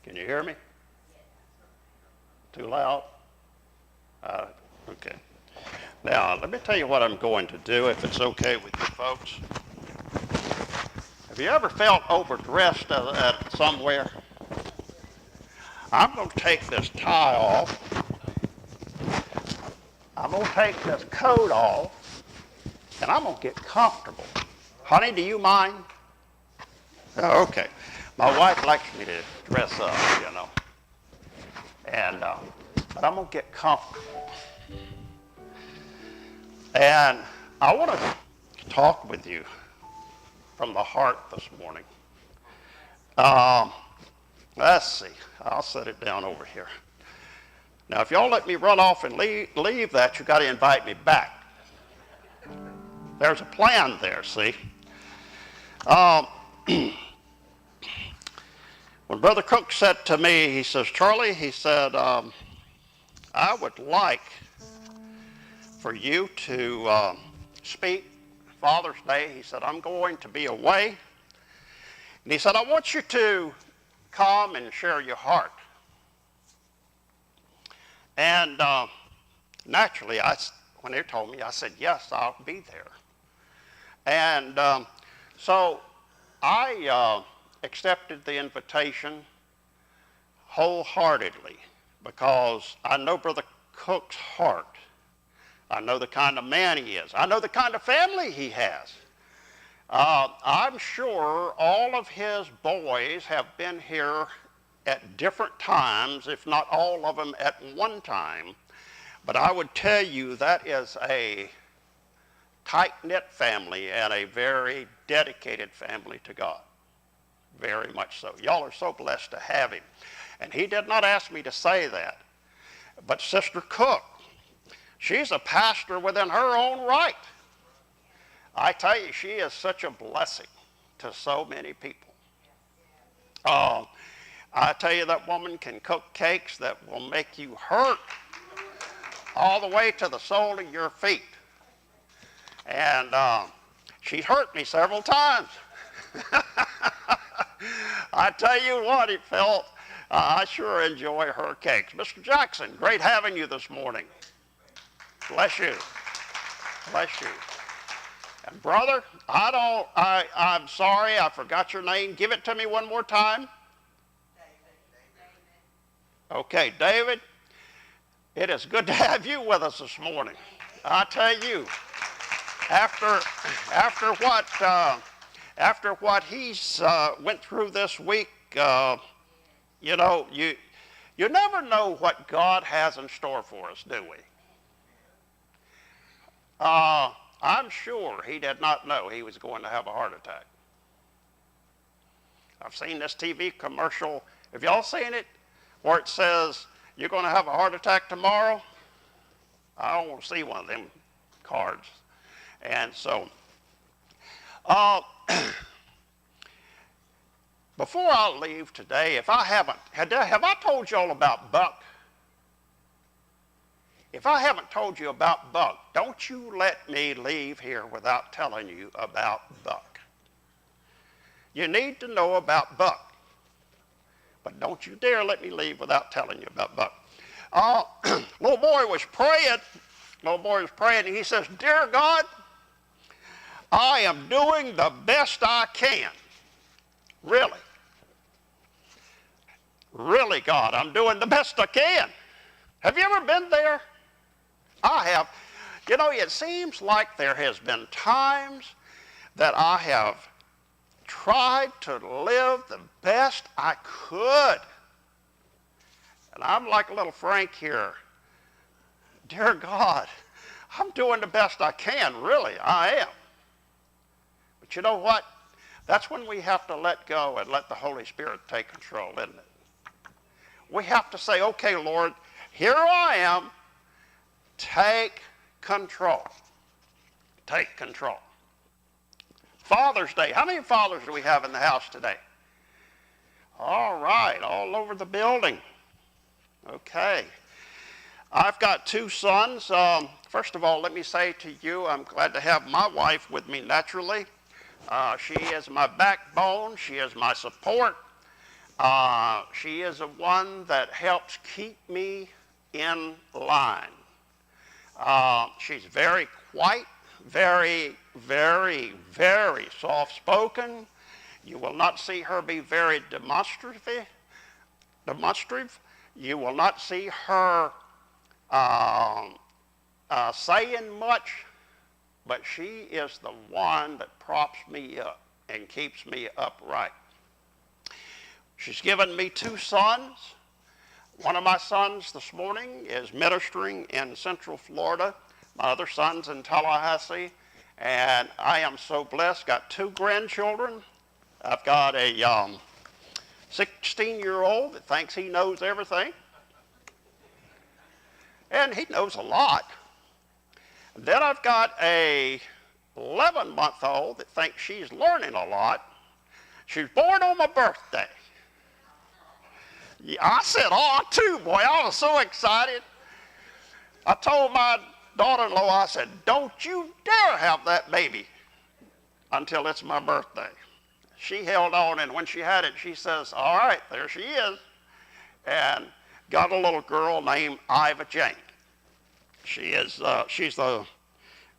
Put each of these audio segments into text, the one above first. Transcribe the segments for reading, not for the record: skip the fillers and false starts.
Can you hear me? Too loud? Okay. Now, let me tell you what I'm going to do, if it's okay with you folks. Have you ever felt overdressed at somewhere? I'm going to take this tie off. I'm going to take this coat off, and I'm going to get comfortable. Honey, do you mind? Oh, okay. My wife likes me to dress up, you know. And but I'm going to get comfortable. And I want to talk with you from the heart this morning. Let's see. I'll set it down over here. Now, if y'all let me run off and leave that, you got to invite me back. There's a plan there, see? When Brother Cook said to me, he says, Charlie, he said, I would like for you to speak Father's Day. He said, I'm going to be away. And he said, I want you to come and share your heart. And naturally, when they told me, I said, yes, I'll be there. And so I accepted the invitation wholeheartedly because I know Brother Cook's heart. I know the kind of man he is. I know the kind of family he has. I'm sure all of his boys have been here at different times, if not all of them at one time. But I would tell you that is a tight-knit family and a very dedicated family to God. Very much so. Y'all are so blessed to have him. And he did not ask me to say that. But Sister Cook, she's a pastor within her own right. I tell you, she is such a blessing to so many people. I tell you, that woman can cook cakes that will make you hurt all the way to the sole of your feet. And she hurt me several times. I tell you what, it felt, I sure enjoy her cakes. Mr. Jackson, great having you this morning. Bless you. Bless you. And brother, I'm sorry, I forgot your name. Give it to me one more time. David. Okay, David, it is good to have you with us this morning. I tell you, after what he's went through this week, you know, you never know what God has in store for us, do we? I'm sure he did not know he was going to have a heart attack. I've seen this TV commercial. Have y'all seen it? Where it says, you're going to have a heart attack tomorrow? I don't want to see one of them cards. And so, before I leave today, have I told y'all about Buck? If I haven't told you about Buck, don't you let me leave here without telling you about Buck. You need to know about Buck. But don't you dare let me leave without telling you about Buck. Little boy was praying, and he says, Dear God, I am doing the best I can. Really. Really, God, I'm doing the best I can. Have you ever been there? I have. You know, it seems like there has been times that I have tried to live the best I could. And I'm like little Frank here. Dear God, I'm doing the best I can, really, I am. But you know what? That's when we have to let go and let the Holy Spirit take control, isn't it? We have to say, okay, Lord, here I am. Take control. Take control. Father's Day. How many fathers do we have in the house today? All right, all over the building. Okay. I've got two sons. First of all, let me say to you, I'm glad to have my wife with me naturally. She is my backbone. She is my support. She is the one that helps keep me in line. She's very quiet, very, very, very soft-spoken. You will not see her be very demonstrative. You will not see her saying much, but she is the one that props me up and keeps me upright. She's given me 2 sons. One of my sons this morning is ministering in Central Florida. My other son's in Tallahassee, and I am so blessed. Got 2 grandchildren. I've got a 16-year-old that thinks he knows everything, and he knows a lot. And then I've got a 11-month-old that thinks she's learning a lot. She was born on my birthday. Yeah, I said, oh, too, boy. I was so excited. I told my daughter-in-law, I said, don't you dare have that baby until it's my birthday. She held on, and when she had it, she says, all right, there she is, and got a little girl named Iva Jane. She's the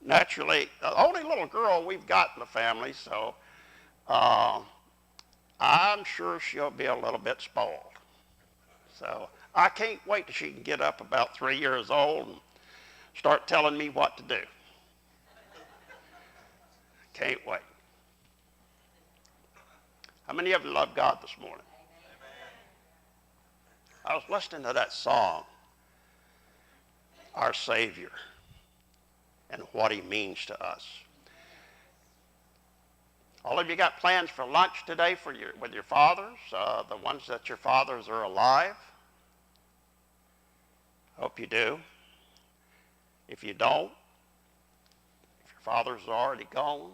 naturally the only little girl we've got in the family, so I'm sure she'll be a little bit spoiled. So I can't wait till she can get up about 3 years old and start telling me what to do. Can't wait. How many of you love God this morning? I was listening to that song, Our Savior, and what he means to us. All of you got plans for lunch today with your fathers, the ones that your fathers are alive? Hope you do. If you don't, if your father's already gone,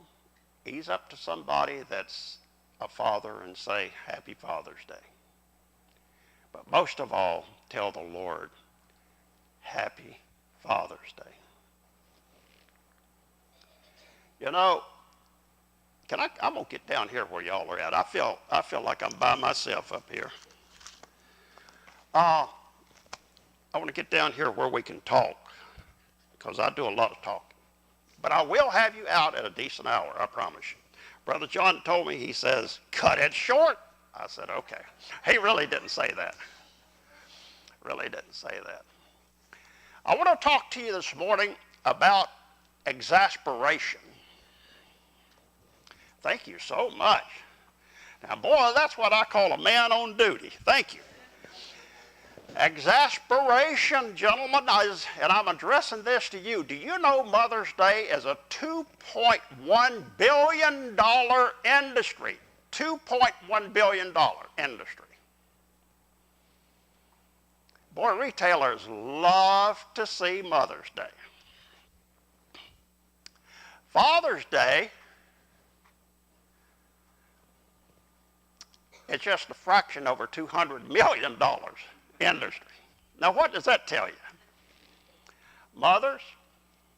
ease up to somebody that's a father and say, Happy Father's Day. But most of all, tell the Lord, Happy Father's Day. You know, I'm going to get down here where y'all are at. I feel like I'm by myself up here. I want to get down here where we can talk, because I do a lot of talking. But I will have you out at a decent hour, I promise you. Brother John told me, he says, cut it short. I said, okay. He really didn't say that. Really didn't say that. I want to talk to you this morning about exasperation. Thank you so much. Now, boy, that's what I call a man on duty. Thank you. Exasperation, gentlemen, and I'm addressing this to you. Do you know Mother's Day is a $2.1 billion industry? $2.1 billion industry. Boy, retailers love to see Mother's Day. Father's Day, it's just a fraction over $200 million industry. Now, what does that tell you? Mothers,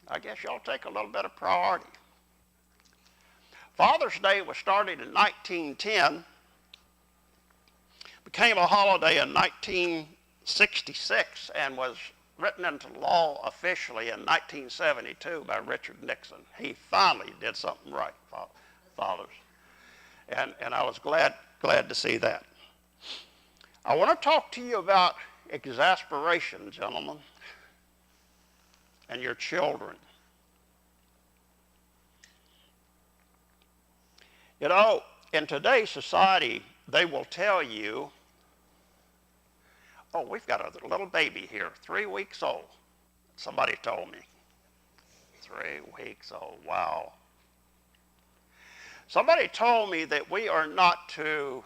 I guess y'all take a little bit of priority. Father's Day was started in 1910, became a holiday in 1966, and was written into law officially in 1972 by Richard Nixon. He finally did something right, fathers. And I was glad to see that. I want to talk to you about exasperation, gentlemen, and your children. You know, in today's society, they will tell you, oh, we've got a little baby here, 3 weeks old. Somebody told me. 3 weeks old, wow. Somebody told me that we are not to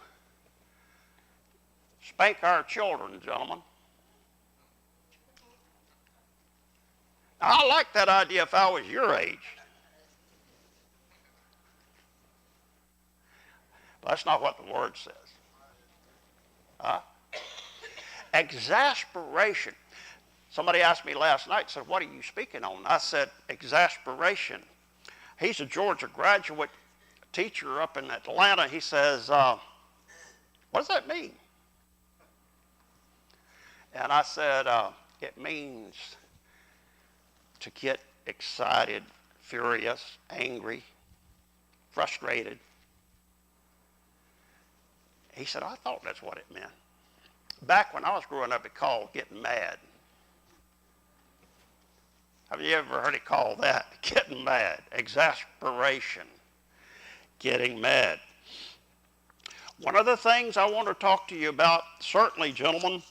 spank our children, gentlemen. I like that idea if I was your age. But that's not what the word says. Exasperation. Somebody asked me last night, said, what are you speaking on? I said, exasperation. He's a Georgia graduate teacher up in Atlanta. He says, what does that mean? And I said, it means to get excited, furious, angry, frustrated. He said, I thought that's what it meant. Back when I was growing up, it called getting mad. Have you ever heard it called that? Getting mad. Exasperation. Getting mad. One of the things I want to talk to you about, certainly, gentlemen,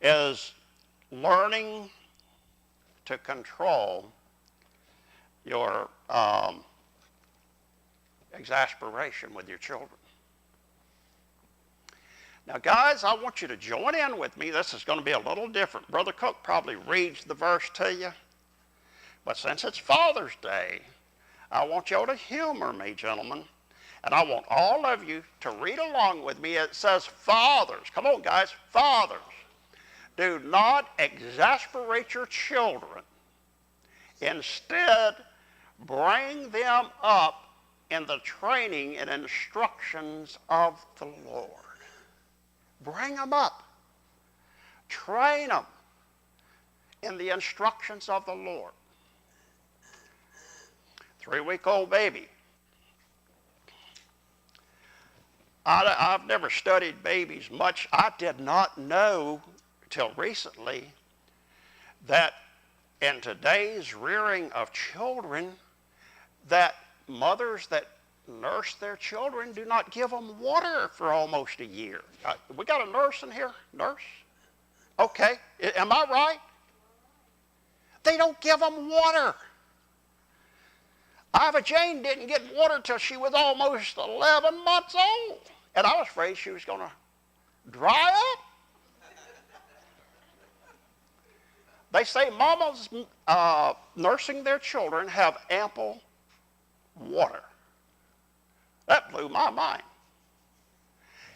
is learning to control your exasperation with your children. Now, guys, I want you to join in with me. This is going to be a little different. Brother Cook probably reads the verse to you. But since it's Father's Day, I want y'all to humor me, gentlemen. And I want all of you to read along with me. It says, fathers, come on, guys, fathers, do not exasperate your children. Instead, bring them up in the training and instructions of the Lord. Bring them up. Train them in the instructions of the Lord. 3-week-old baby. I've never studied babies much. I did not know till recently that in today's rearing of children, that mothers that nurse their children do not give them water for almost a year. We got a nurse in here? Nurse? Okay. Am I right? They don't give them water. Ivy Jane didn't get water till she was almost 11 months old. And I was afraid she was going to dry up. They say mamas nursing their children have ample water. That blew my mind.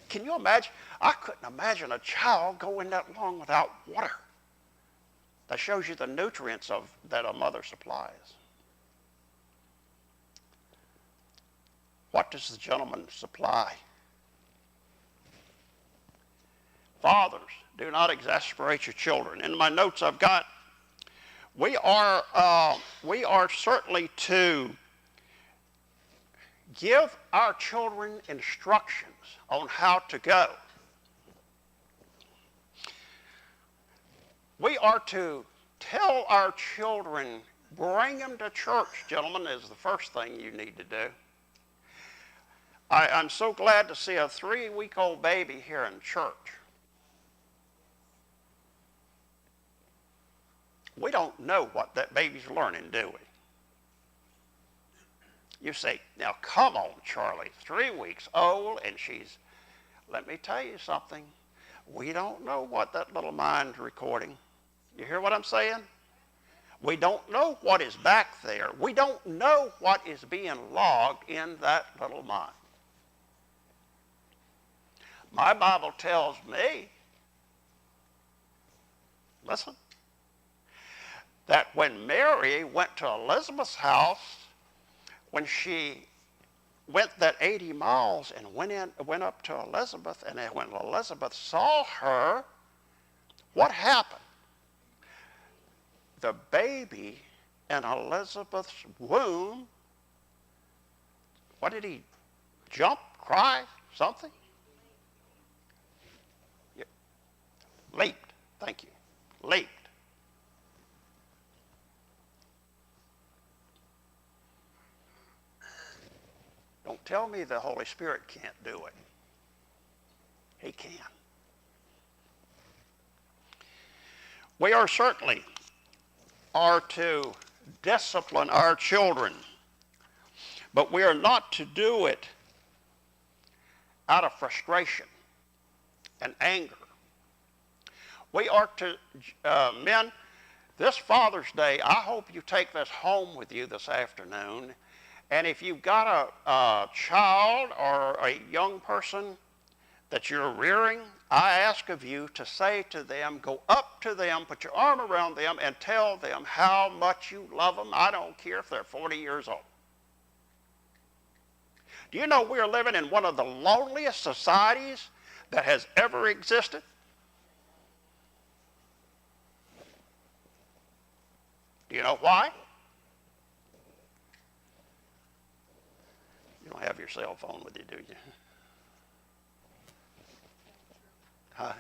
Can you imagine? I couldn't imagine a child going that long without water. That shows you the nutrients that a mother supplies. What does the gentleman supply? Fathers, do not exasperate your children. In my notes I've got, we are certainly to give our children instructions on how to go. We are to tell our children, bring them to church, gentlemen, is the first thing you need to do. I'm so glad to see a 3-week-old baby here in church. We don't know what that baby's learning, do we? You say, now come on, Charlie, 3 weeks old, and let me tell you something. We don't know what that little mind's recording. You hear what I'm saying? We don't know what is back there. We don't know what is being logged in that little mind. My Bible tells me, listen, that when Mary went to Elizabeth's house, when she went that 80 miles and went up to Elizabeth, and when Elizabeth saw her, what happened? The baby in Elizabeth's womb, what did he jump, cry, something? Leaped, thank you, leaped. Don't tell me the Holy Spirit can't do it. He can. We are certainly to discipline our children, but we are not to do it out of frustration and anger. We are to, men, this Father's Day, I hope you take this home with you this afternoon. And if you've got a child or a young person that you're rearing, I ask of you to say to them, go up to them, put your arm around them, and tell them how much you love them. I don't care if they're 40 years old. Do you know we are living in one of the loneliest societies that has ever existed? Do you know why? You don't have your cell phone with you, do you? Huh?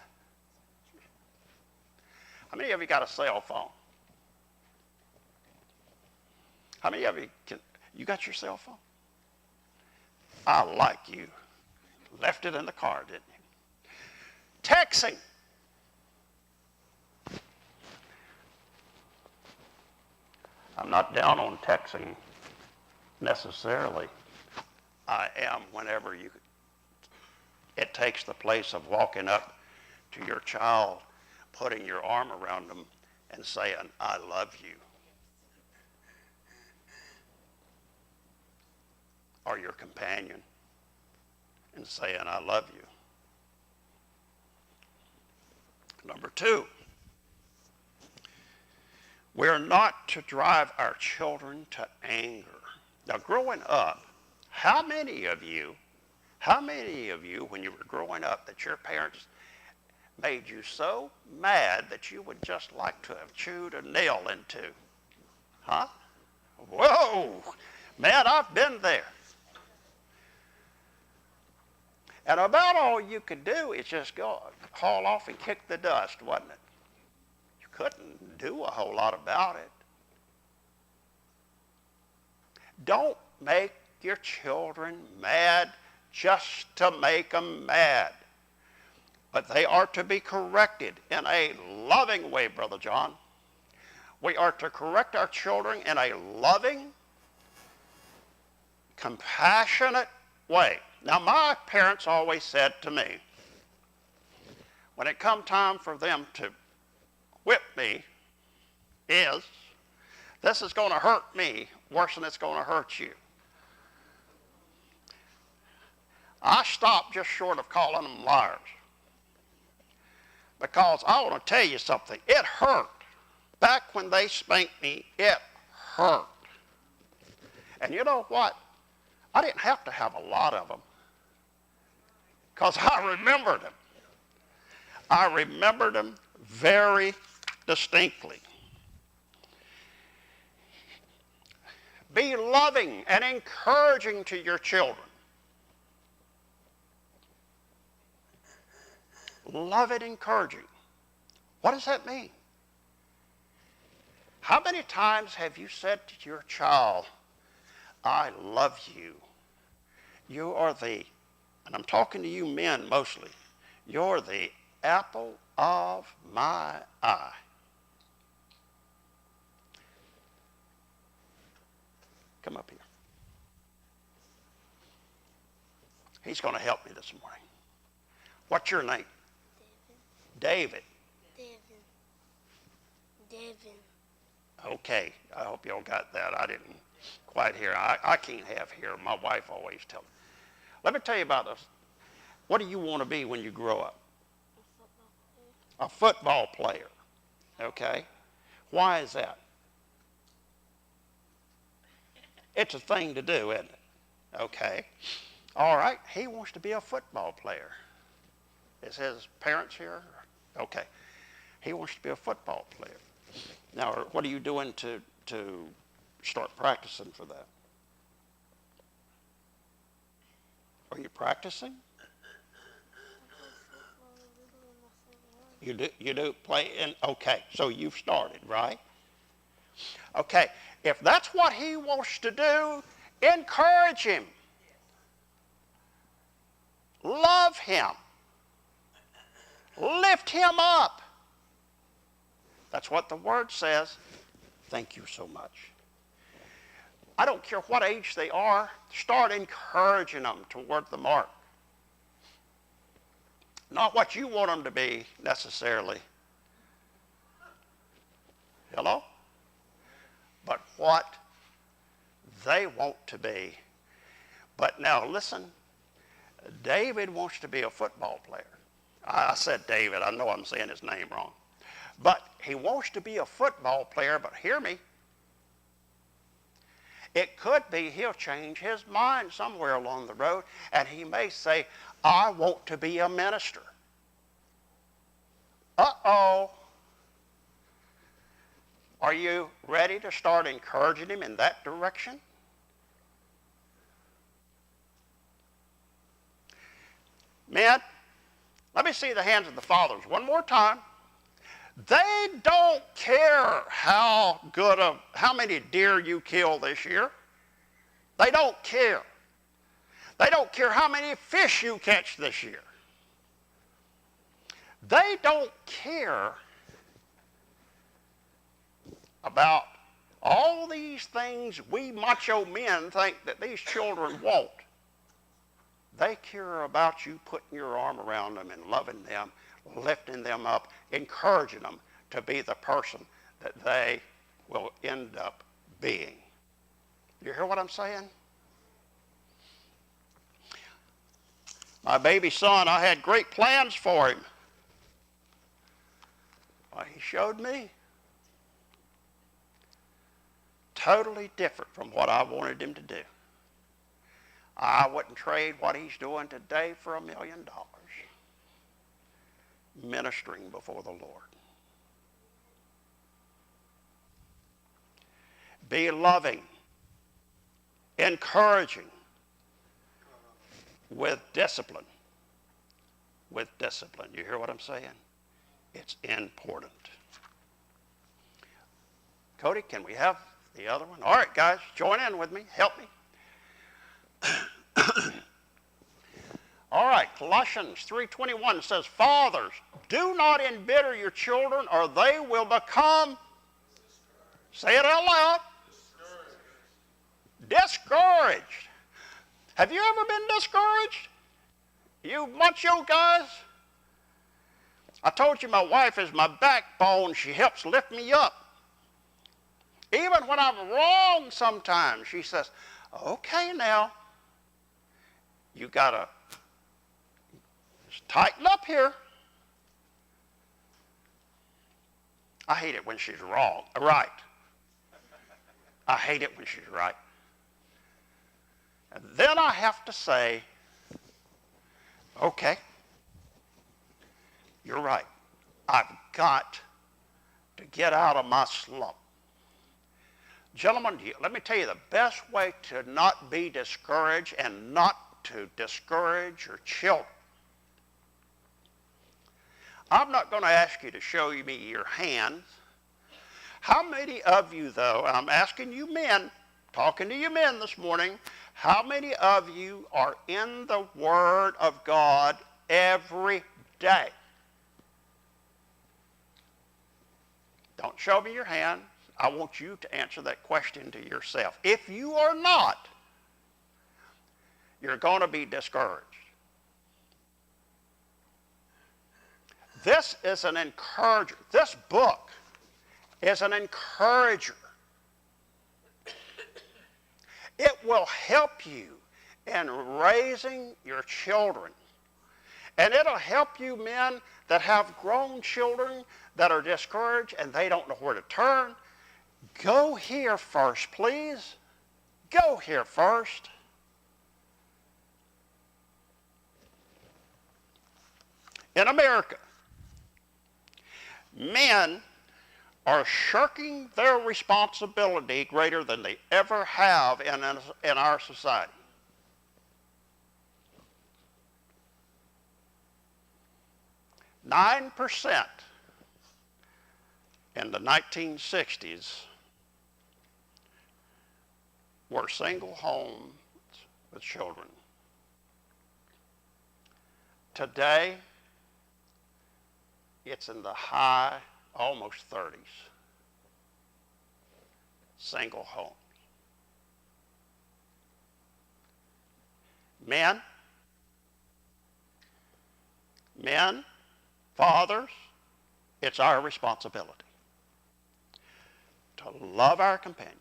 How many of you got a cell phone? How many of you got your cell phone? I like you. Left it in the car, didn't you? Texting. I'm not down on texting necessarily. I am whenever it takes the place of walking up to your child, putting your arm around them and saying, I love you. Or your companion and saying, I love you. Number 2, we're not to drive our children to anger. Now, growing up, how many of you, when you were growing up, that your parents made you so mad that you would just like to have chewed a nail into? Huh? Whoa! Man, I've been there. And about all you could do is just go haul off and kick the dust, wasn't it? You couldn't do a whole lot about it. Don't make your children mad just to make them mad. But they are to be corrected in a loving way, Brother John. We are to correct our children in a loving, compassionate way. Now, my parents always said to me, when it come time for them to whip me, this is going to hurt me worse than it's going to hurt you. I stopped just short of calling them liars. Because I want to tell you something, it hurt. Back when they spanked me, it hurt. And you know what? I didn't have to have a lot of them. Because I remembered them. I remembered them very distinctly. Be loving and encouraging to your children. Love and encouraging. What does that mean? How many times have you said to your child, I love you. You are the, and I'm talking to you men mostly, you're the apple of my eye. Come up here. He's going to help me this morning. What's your name? David. David. Okay, I hope y'all got that. I didn't quite hear. I can't have hear. My wife always tells me. Let me tell you about this. What do you want to be when you grow up? A football player. Okay. Why is that? It's a thing to do, isn't it? Okay. All right. He wants to be a football player. Is his parents here? Okay. He wants to be a football player. Now, what are you doing to start practicing for that? Are you practicing? You do play in, okay, so you've started, right? Okay, if that's what he wants to do, encourage him. Love him. Lift him up. That's what the word says. Thank you so much. I don't care what age they are, start encouraging them toward the mark. Not what you want them to be necessarily. Hello? But what they want to be. But now listen, David wants to be a football player. I said David, I know I'm saying his name wrong. But he wants to be a football player, but hear me. It could be he'll change his mind somewhere along the road, and he may say, I want to be a minister. Are you ready to start encouraging him in that direction? Men, let me see the hands of the fathers one more time. They don't care how many deer you kill this year. They don't care. They don't care how many fish you catch this year. They don't care about all these things we macho men think that these children want. They care about you putting your arm around them and loving them, lifting them up, encouraging them to be the person that they will end up being. You hear what I'm saying? My baby son, I had great plans for him. Well, he showed me. Totally different from what I wanted him to do. I wouldn't trade what he's doing today for $1 million. Ministering before the Lord. Be loving, encouraging, with discipline. With discipline. You hear what I'm saying? It's important. Cody, can we have the other one? All right, guys, join in with me. Help me. All right, Colossians 3:21 says, Fathers, do not embitter your children or they will become, say it out loud, discouraged. Have you ever been discouraged? You macho guys? I told you my wife is my backbone. She helps lift me up. Even when I'm wrong sometimes, she says, okay now, you got to tighten up here. I hate it when she's wrong. Right. I hate it when she's right. And then I have to say, okay, you're right. I've got to get out of my slump. Gentlemen, let me tell you the best way to not be discouraged and not to discourage your children. I'm not going to ask you to show me your hands. How many of you, though, and I'm asking you men, talking to you men this morning, how many of you are in the Word of God every day? Don't show me your hand. I want you to answer that question to yourself. If you are not, you're going to be discouraged. This is an encourager. This book is an encourager. It will help you in raising your children. And it'll help you men that have grown children that are discouraged and they don't know where to turn. Go here first, please. Go here first. In America, men are shirking their responsibility greater than they ever have in our society. Nine percent in the 1960s were single homes with children. Today, it's in the high, almost 30s. Single homes. Men, fathers, it's our responsibility to love our companion,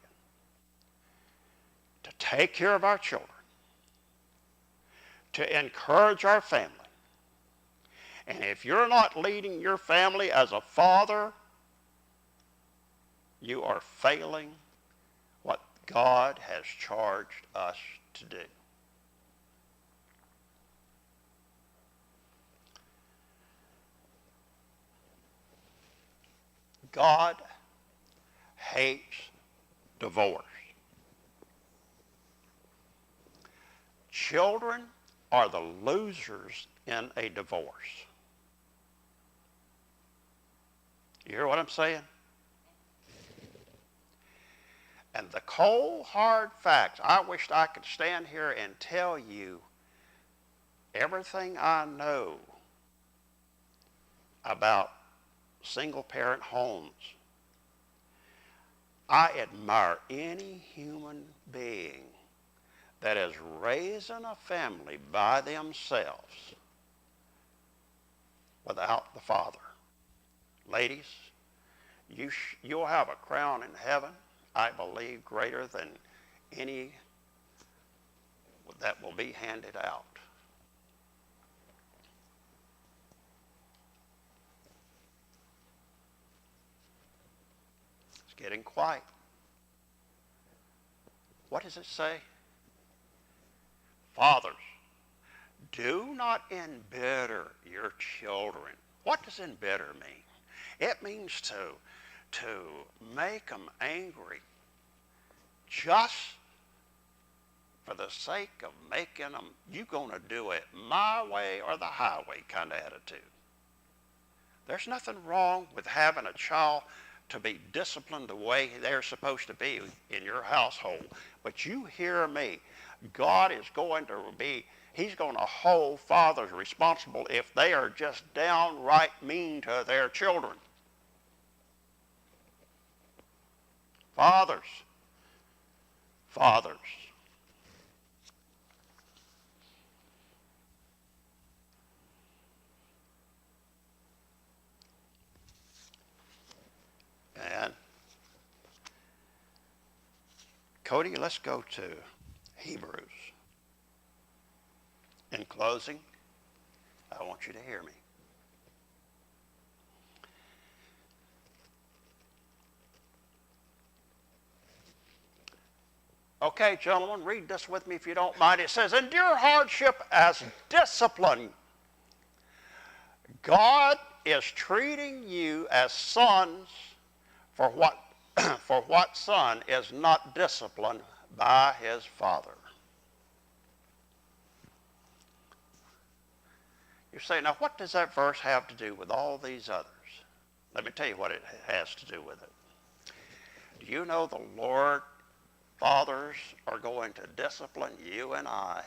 to take care of our children, to encourage our family. And if you're not leading your family as a father, you are failing what God has charged us to do. God hates divorce. Children are the losers in a divorce. You hear what I'm saying? And the cold, hard facts, I wished I could stand here and tell you everything I know about single-parent homes. I admire any human being that is raising a family by themselves without the father. Ladies, you'll have a crown in heaven, I believe, greater than any that will be handed out. It's getting quiet. What does it say? Fathers, do not embitter your children. What does embitter mean? It means to make them angry just for the sake of making them, you're going to do it my way or the highway kind of attitude. There's nothing wrong with having a child to be disciplined the way they're supposed to be in your household. But you hear me, God is going to He's going to hold fathers responsible if they are just downright mean to their children. Fathers. And Cody, let's go to Hebrews. In closing, I want you to hear me. Okay, gentlemen, read this with me if you don't mind. It says, endure hardship as discipline. God is treating you as sons for what son is not disciplined by his father. You say, now what does that verse have to do with all these others? Let me tell you what it has to do with it. Do you know the Lord, fathers are going to discipline you and I,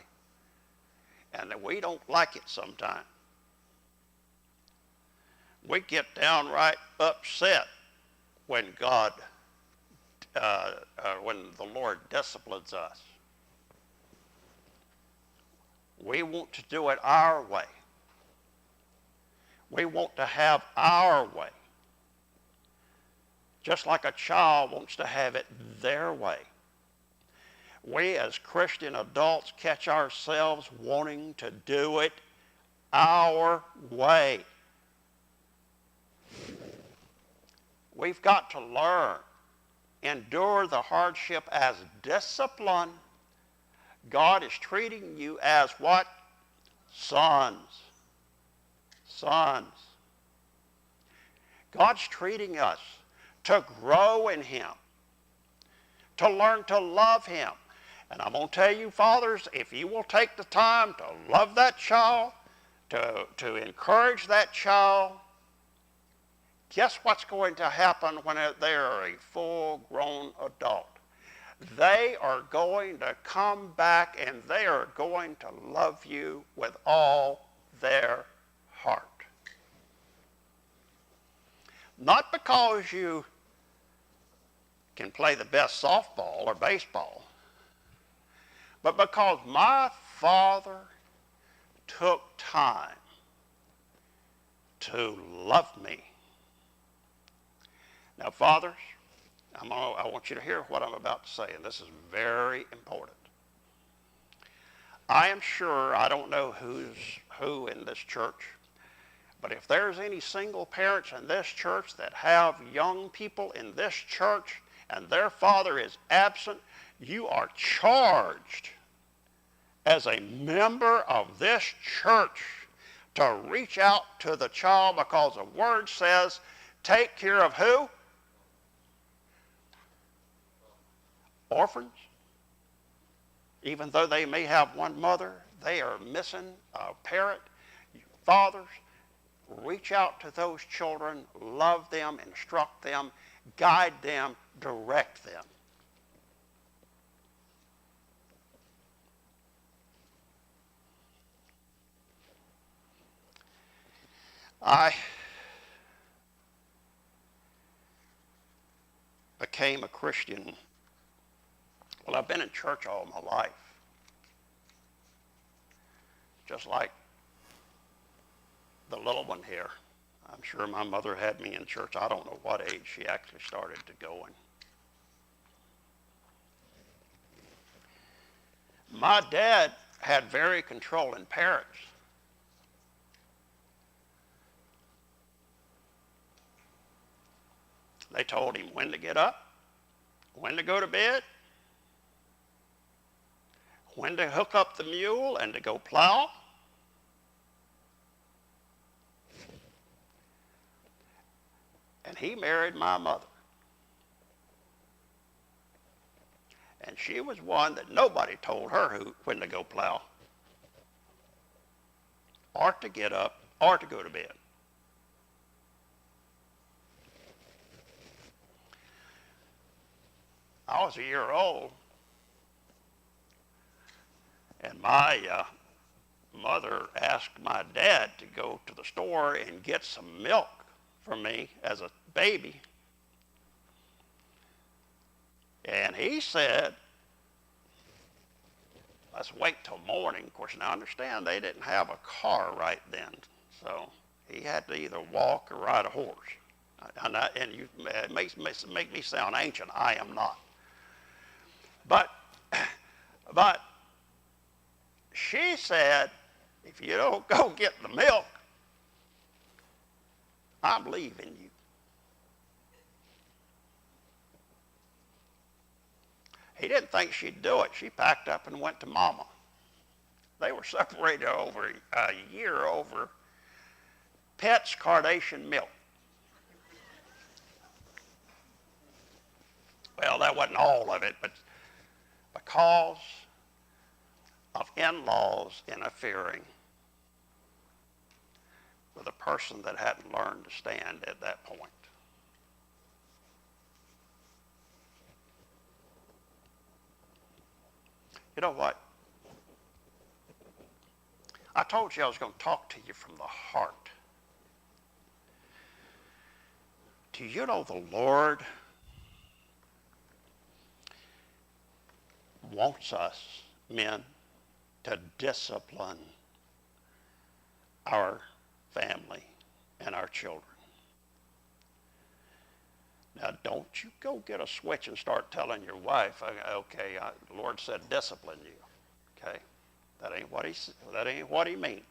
and that we don't like it sometimes. We get downright upset when when the Lord disciplines us. We want to do it our way. We want to have our way. Just like a child wants to have it their way. We as Christian adults catch ourselves wanting to do it our way. We've got to learn, endure the hardship as discipline. God is treating you as what? Sons. Sons. God's treating us to grow in Him, to learn to love Him. And I'm going to tell you, fathers, if you will take the time to love that child, to encourage that child, guess what's going to happen when they are a full-grown adult? They are going to come back and they are going to love you with all their heart. Not because you can play the best softball or baseball, but because my father took time to love me. Now, fathers, I want you to hear what I'm about to say, and this is very important. I am sure, I don't know who's who in this church, but if there's any single parents in this church that have young people in this church and their father is absent, you are charged as a member of this church to reach out to the child, because the word says, take care of who? orphans, even though they may have one mother, they are missing a parent. Fathers, reach out to those children, love them, instruct them, guide them, direct them. I became a Christian. Well, I've been in church all my life, just like the little one here. I'm sure my mother had me in church. I don't know what age she actually started to going. My dad had very controlling parents. They told him when to get up, when to go to bed, when to hook up the mule and to go plow. And he married my mother. And she was one that nobody told her when to go plow, or to get up, or to go to bed. I was a year old, and my mother asked my dad to go to the store and get some milk for me as a baby. And he said, let's wait till morning. Of course, now understand, they didn't have a car right then, so he had to either walk or ride a horse. It makes me sound ancient. I am not. But she said, if you don't go get the milk, I'm leaving you. He didn't think she'd do it. She packed up and went to Mama. They were separated over a year over Pet's Carnation milk. Well, that wasn't all of it, but because of in-laws interfering with a person that hadn't learned to stand at that point. You know what? I told you I was going to talk to you from the heart. Do you know the Lord wants us, men, to discipline our family and our children? Now, don't you go get a switch and start telling your wife, okay, the Lord said discipline you. Okay? That ain't what he means.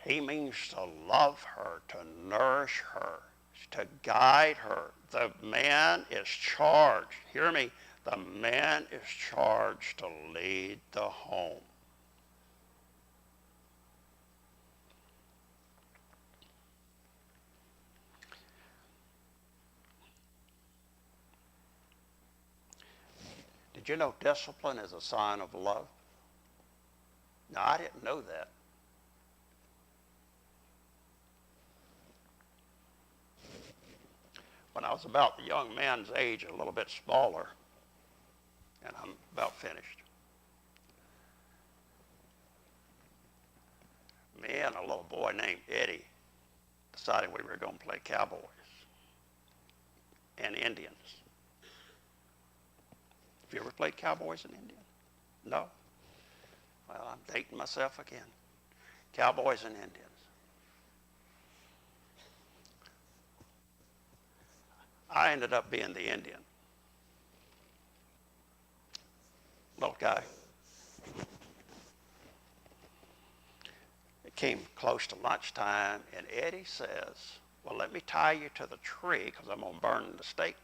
He means to love her, to nourish her, to guide her. The man is charged. Hear me. The man is charged to lead the home. Did you know discipline is a sign of love? Now, I didn't know that. When I was about the young man's age, a little bit smaller, and I'm about finished, me and a little boy named Eddie decided we were going to play cowboys and Indians. Have you ever played cowboys and Indians? No? Well, I'm dating myself again. Cowboys and Indians. I ended up being the Indian. Little guy. It came close to lunchtime, and Eddie says, well, let me tie you to the tree because I'm going to burn the stake.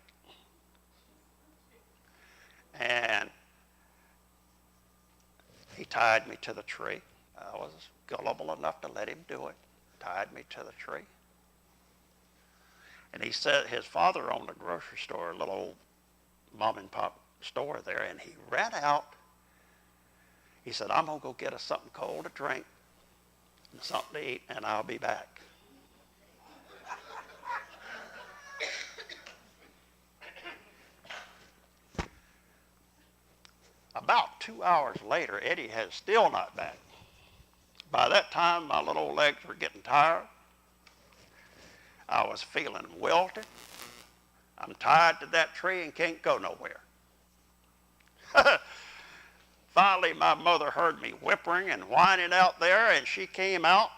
And he tied me to the tree. I was gullible enough to let him do it. Tied me to the tree. And he said his father owned a grocery store, a little old mom and pop store there, and he ran out. He said, I'm going to go get us something cold to drink and something to eat, and I'll be back. About 2 hours later, Eddie has still not back. By that time, my little old legs were getting tired. I was feeling wilted. I'm tied to that tree and can't go nowhere. Finally, my mother heard me whimpering and whining out there, and she came out.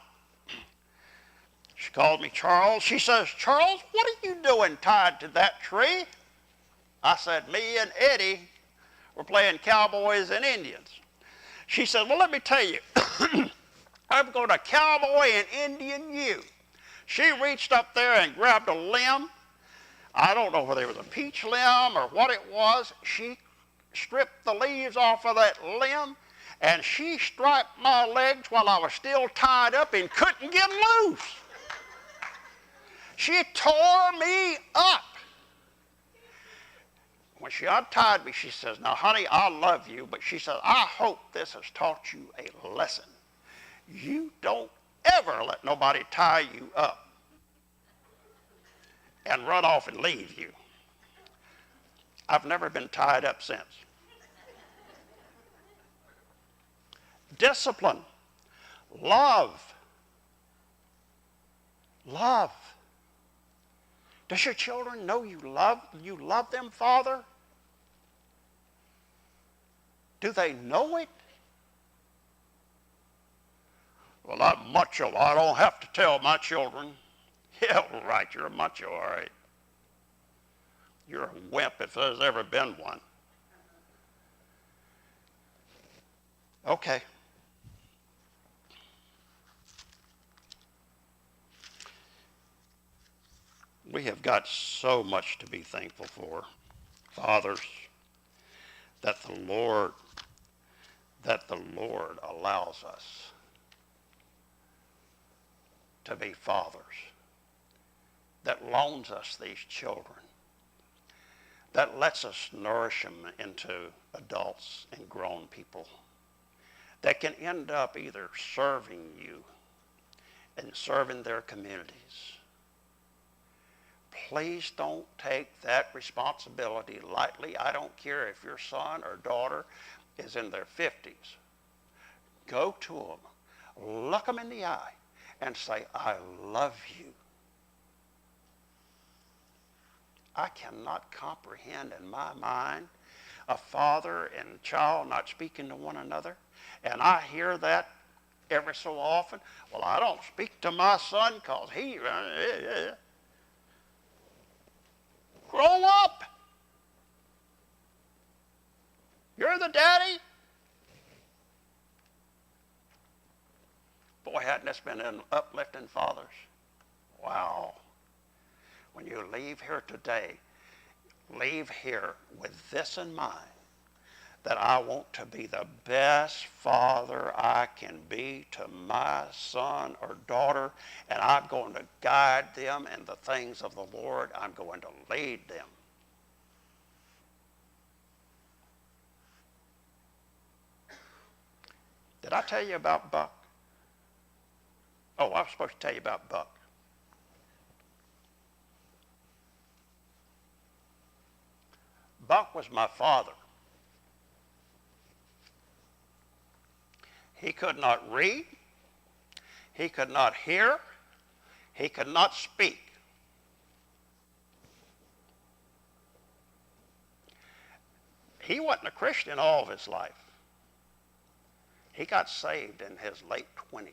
She called me Charles. She says, Charles, what are you doing tied to that tree? I said, me and Eddie were playing cowboys and Indians. She said, well, let me tell you, I'm going to cowboy and Indian you. She reached up there and grabbed a limb. I don't know whether it was a peach limb or what it was. She stripped the leaves off of that limb, and she striped my legs while I was still tied up and couldn't get loose. She tore me up. When she untied me, she says, now, honey, I love you, but she says, I hope this has taught you a lesson. You don't ever let nobody tie you up and run off and leave you. I've never been tied up since. Discipline. Love. Love. Does your children know you love them, Father? Do they know it? Well, I'm macho. I don't have to tell my children. Yeah, right, you're a macho, all right. You're a wimp if there's ever been one. Okay. We have got so much to be thankful for, fathers, that the Lord allows us to be fathers, that loans us these children, that lets us nourish them into adults and grown people, that can end up either serving you and serving their communities. Please don't take that responsibility lightly. I don't care if your son or daughter is in their 50s. Go to them, look them in the eye, and say, I love you. I cannot comprehend in my mind a father and child not speaking to one another. And I hear that every so often. Well, I don't speak to my son because he... Grow up. You're the daddy. Boy, hadn't this been an uplifting, fathers? Wow. When you leave here today, leave here with this in mind, that I want to be the best father I can be to my son or daughter, and I'm going to guide them in the things of the Lord. I'm going to lead them. Did I tell you about Buck? Oh, I was supposed to tell you about Buck. Buck was my father. He could not read. He could not hear. He could not speak. He wasn't a Christian all of his life. He got saved in his late 20s.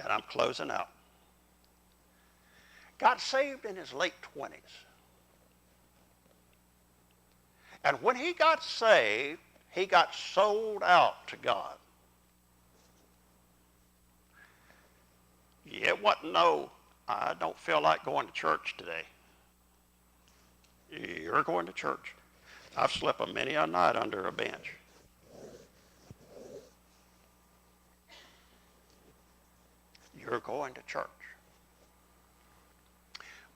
And I'm closing out. Got saved in his late 20s. And when he got saved, he got sold out to God. It wasn't no, I don't feel like going to church today. You're going to church. I've slept a many a night under a bench. You're going to church.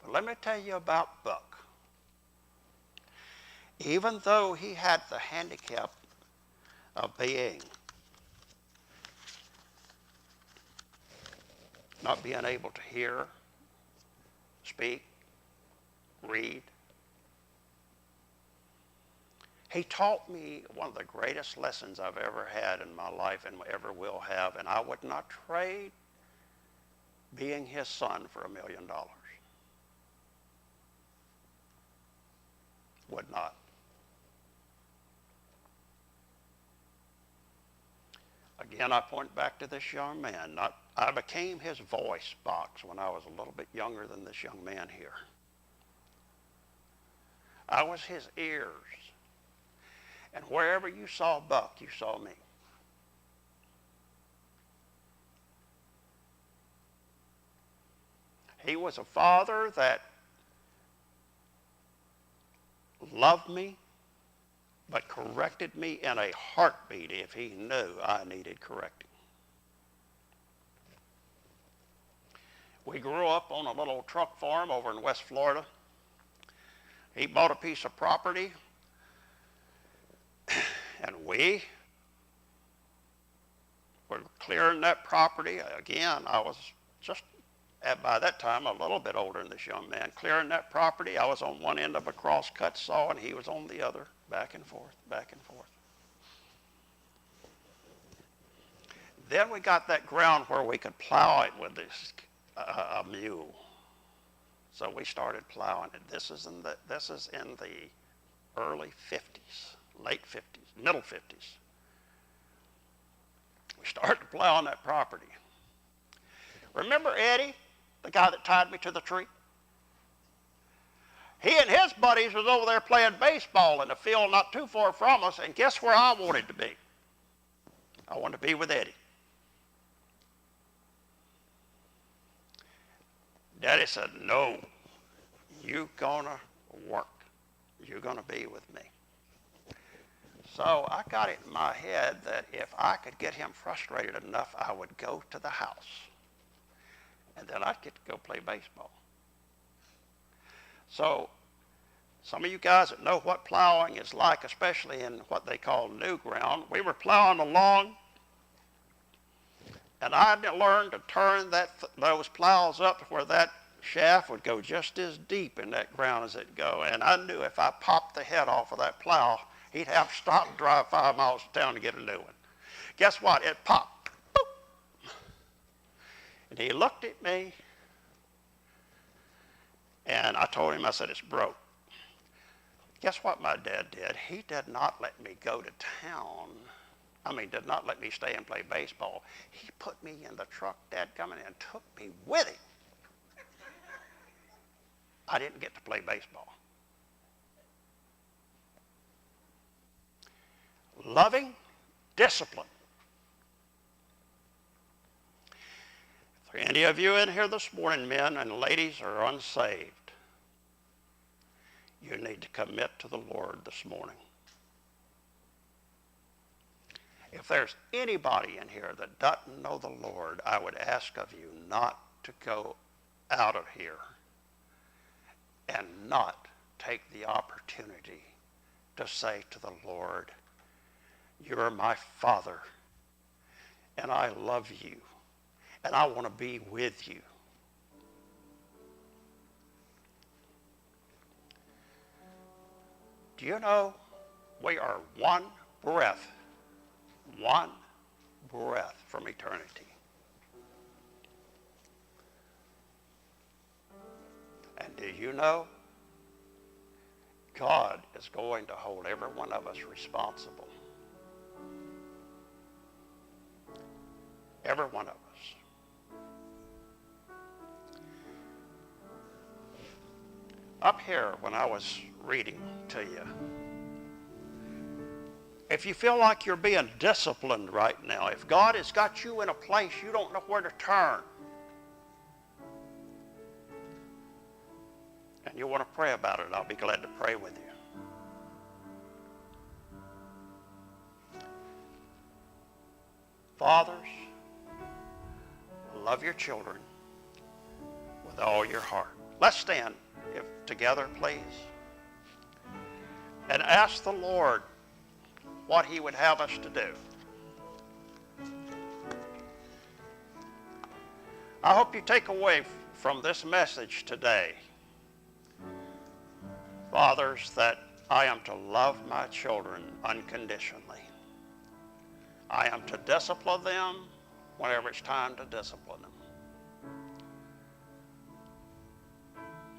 But let me tell you about Buck. even though he had the handicap of not being able to hear, speak, read. He taught me one of the greatest lessons I've ever had in my life and ever will have, and I would not trade being his son for $1 million. Would not. Again, I point back to this young man. I became his voice box when I was a little bit younger than this young man here. I was his ears. And wherever you saw Buck, you saw me. He was a father that loved me, but corrected me in a heartbeat if he knew I needed correcting. We grew up on a little truck farm over in West Florida. He bought a piece of property, and we were clearing that property. Again, I was just, by that time, a little bit older than this young man. Clearing that property, I was on one end of a cross-cut saw, and he was on the other, back and forth, back and forth. Then we got that ground where we could plow it with this a mule. So we started plowing it. This is in the early 50s, late 50s, middle 50s. We started plowing that property. Remember Eddie, the guy that tied me to the tree? He and his buddies was over there playing baseball in a field not too far from us, and guess where I wanted to be? I wanted to be with Eddie. Daddy said, no, you're gonna work. You're gonna be with me. So I got it in my head that if I could get him frustrated enough, I would go to the house. And then I'd get to go play baseball. So some of you guys that know what plowing is like, especially in what they call new ground, we were plowing along, and I learned to turn those plows up to where that shaft would go just as deep in that ground as it'd go. And I knew if I popped the head off of that plow, he'd have to stop and drive 5 miles to town to get a new one. Guess what? It popped. Boop. And he looked at me, and I told him, I said, it's broke. Guess what my dad did? He did not let me go to town. Did not let me stay and play baseball. He put me in the truck, Dad coming in, and took me with him. I didn't get to play baseball. Loving discipline. If there are any of you in here this morning, men and ladies, are unsaved, you need to commit to the Lord this morning. If there's anybody in here that doesn't know the Lord, I would ask of you not to go out of here and not take the opportunity to say to the Lord, you're my Father, and I love you, and I want to be with you. Do you know we are one breath from eternity? And do you know God is going to hold every one of us responsible? Every one of us. Up here, when I was reading to you, if you feel like you're being disciplined right now, if God has got you in a place you don't know where to turn, and you want to pray about it, I'll be glad to pray with you. Fathers, love your children with all your heart. Let's stand together, please. and ask the Lord what he would have us to do. I hope you take away from this message today, fathers, that I am to love my children unconditionally. I am to discipline them whenever it's time to discipline them.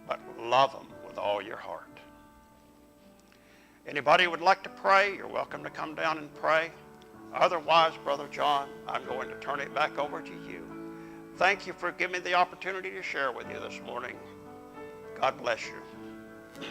But love them with all your heart. Anybody who would like to pray, you're welcome to come down and pray. Otherwise, Brother John, I'm going to turn it back over to you. Thank you for giving me the opportunity to share with you this morning. God bless you.